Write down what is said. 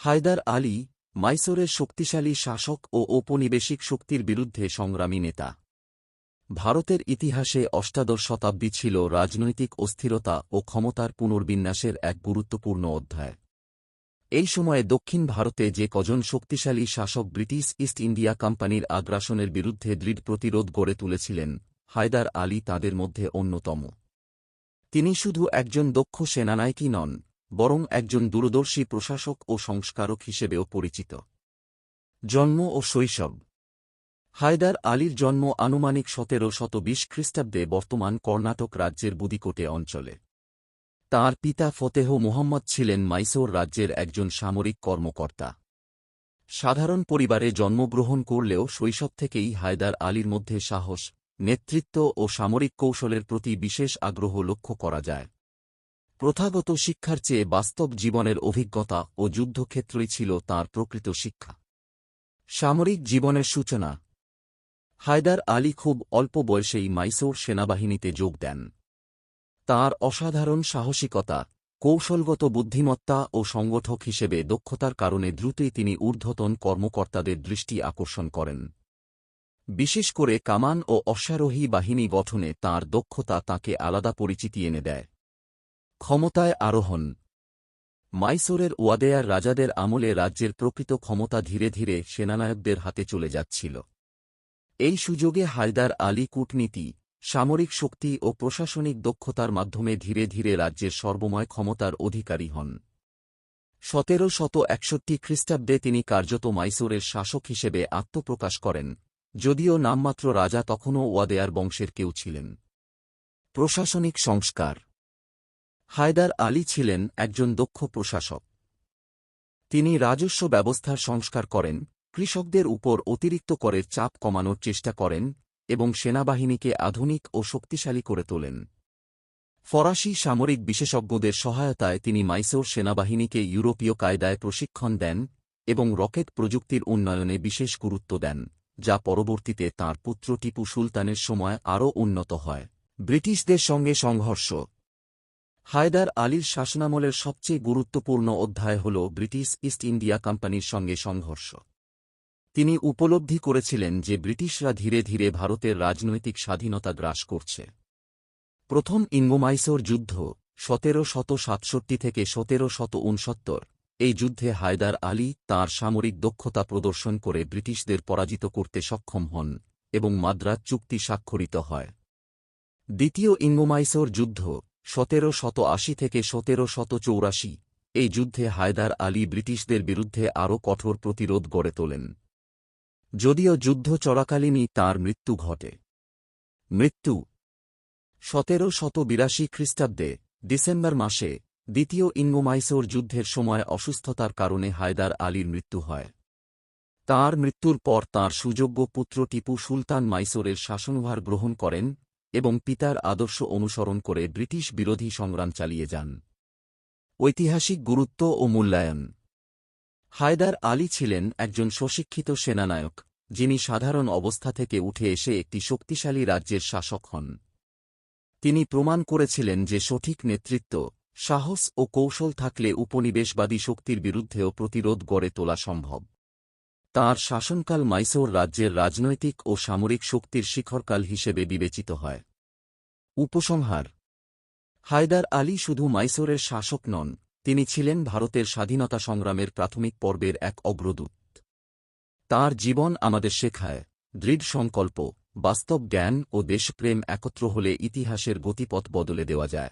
হায়দার আলী, মাইসোরের শক্তিশালী শাসক ও ঔপনিবেশিক শক্তির বিরুদ্ধে সংগ্রামী নেতা। ভারতের ইতিহাসে অষ্টাদশ শতাব্দী ছিল রাজনৈতিক অস্থিরতা ও ক্ষমতার পুনর্বিন্যাসের এক গুরুত্বপূর্ণ অধ্যায়। এই সময়ে দক্ষিণ ভারতে যে কজন শক্তিশালী শাসক ব্রিটিশ ইস্ট ইন্ডিয়া কোম্পানির আগ্রাসনের বিরুদ্ধে দৃঢ় প্রতিরোধ গড়ে তুলেছিলেন, হায়দার আলী তাদের মধ্যে অন্যতম। তিনি শুধু একজন দক্ষ সেনানায়কই নন, বরং একজন দূরদর্শী প্রশাসক ও সংস্কারক হিসেবেও পরিচিত। জন্ম ও শৈশব। হায়দার আলীর জন্ম আনুমানিক ১৭২০ খ্রিস্টাব্দে বর্তমান কর্ণাটক রাজ্যের বুদিকোটে অঞ্চলে। তাঁর পিতা ফতেহ মুহাম্মদ ছিলেন মাইসোর রাজ্যের একজন সামরিক কর্মকর্তা। সাধারণ পরিবারে জন্মগ্রহণ করলেও শৈশব থেকেই হায়দার আলীর মধ্যে সাহস, নেতৃত্ব ও সামরিক কৌশলের প্রতি বিশেষ আগ্রহ লক্ষ্য করা যায়। প্রথাগত শিক্ষার চেয়ে বাস্তব জীবনের অভিজ্ঞতা ও যুদ্ধক্ষেত্রই ছিল তাঁর প্রকৃত শিক্ষা। সামরিক জীবনের সূচনা। হায়দার আলী খুব অল্প বয়সেই মাইসোর সেনাবাহিনীতে যোগ দেন। তাঁর অসাধারণ সাহসিকতা, কৌশলগত বুদ্ধিমত্তা ও সংগঠক হিসেবে দক্ষতার কারণে দ্রুতই তিনি ঊর্ধ্বতন কর্মকর্তাদের দৃষ্টি আকর্ষণ করেন। বিশেষ করে কামান ও অশ্বারোহী বাহিনী গঠনে তাঁর দক্ষতা তাঁকে আলাদা পরিচিতি এনে দেয়। ক্ষমতায় আরোহণ। মাইসোরের ওয়াদেয়ার রাজাদের আমলে রাজ্যের প্রকৃত ক্ষমতা ধীরে ধীরে সেনানায়কদের হাতে চলে যাচ্ছিল। এই সুযোগে হায়দার আলী কূটনীতি, সামরিক শক্তি ও প্রশাসনিক দক্ষতার মাধ্যমে ধীরে ধীরে রাজ্যের সর্বময় ক্ষমতার অধিকারী হন। ১৭৬১ খ্রিস্টাব্দে তিনি কার্যত মাইসোরের শাসক হিসেবে আত্মপ্রকাশ করেন, যদিও নামমাত্র রাজা তখনও ওয়াদেয়ার বংশের কেউ ছিলেন। প্রশাসনিক সংস্কার। হায়দার আলী ছিলেন একজন দক্ষ প্রশাসক। তিনি রাজস্ব ব্যবস্থার সংস্কার করেন, কৃষকদের উপর অতিরিক্ত করের চাপ কমানোর চেষ্টা করেন এবং সেনাবাহিনীকে আধুনিক ও শক্তিশালী করে তোলেন। ফরাসি সামরিক বিশেষজ্ঞদের সহায়তায় তিনি মাইসোর সেনাবাহিনীকে ইউরোপীয় কায়দায় প্রশিক্ষণ দেন এবং রকেট প্রযুক্তির উন্নয়নে বিশেষ গুরুত্ব দেন, যা পরবর্তীতে তাঁর পুত্র টিপু সুলতানের সময় আরও উন্নত হয়। ব্রিটিশদের সঙ্গে সংঘর্ষ। হায়দার আলীর শাসনামলের সবচেয়ে গুরুত্বপূর্ণ অধ্যায় হল ব্রিটিশ ইস্ট ইন্ডিয়া কোম্পানির সঙ্গে সংঘর্ষ। তিনি উপলব্ধি করেছিলেন যে ব্রিটিশরা ধীরে ধীরে ভারতের রাজনৈতিক স্বাধীনতা গ্রাস করছে। প্রথম ইঙ্গো-মাইসোর যুদ্ধ ১৭৬৭ থেকে ১৭৬৯, এই যুদ্ধে হায়দার আলী তাঁর সামরিক দক্ষতা প্রদর্শন করে ব্রিটিশদের পরাজিত করতে সক্ষম হন এবং মাদ্রাজ চুক্তি স্বাক্ষরিত হয়। দ্বিতীয় ইঙ্গো-মাইসোর যুদ্ধ ১৭৮০ থেকে ১৭৮৪, এই যুদ্ধে হায়দার আলী ব্রিটিশদের বিরুদ্ধে আরও কঠোর প্রতিরোধ গড়ে তোলেন। যদিও যুদ্ধ চলাকালীনই তাঁর মৃত্যু ঘটে। মৃত্যু। ১৭৮২ খ্রিস্টাব্দে ডিসেম্বর মাসে দ্বিতীয় ইঙ্গো-মাইসোর যুদ্ধের সময় অসুস্থতার কারণে হায়দার আলীর মৃত্যু হয়। তাঁর মৃত্যুর পর তাঁর সুযোগ্য পুত্র টিপু সুলতান মাইসোরের শাসনভার গ্রহণ করেন এবং পিতার আদর্শ অনুসরণ করে ব্রিটিশ বিরোধী সংগ্রাম চালিয়ে যান। ঐতিহাসিক গুরুত্ব ও মূল্যায়ন। হায়দার আলী ছিলেন একজন সুশিক্ষিত সেনানায়ক, যিনি সাধারণ অবস্থা থেকে উঠে এসে একটি শক্তিশালী রাজ্যের শাসক হন। তিনি প্রমাণ করেছিলেন যে সঠিক নেতৃত্ব, সাহস ও কৌশল থাকলে উপনিবেশবাদী শক্তির বিরুদ্ধেও প্রতিরোধ গড়ে তোলা সম্ভব। তাঁর শাসনকাল মাইসোর রাজ্যের রাজনৈতিক ও সামরিক শক্তির শিখরকাল হিসেবে বিবেচিত হয়। উপসংহার। হায়দার আলী শুধু মাইসোরের শাসক নন, তিনি ছিলেন ভারতের স্বাধীনতা সংগ্রামের প্রাথমিক পর্বের এক অগ্রদূত। তাঁর জীবন আমাদের শেখায়, দৃঢ় সংকল্প, বাস্তব জ্ঞান ও দেশপ্রেম একত্র হলে ইতিহাসের গতিপথ বদলে দেওয়া যায়।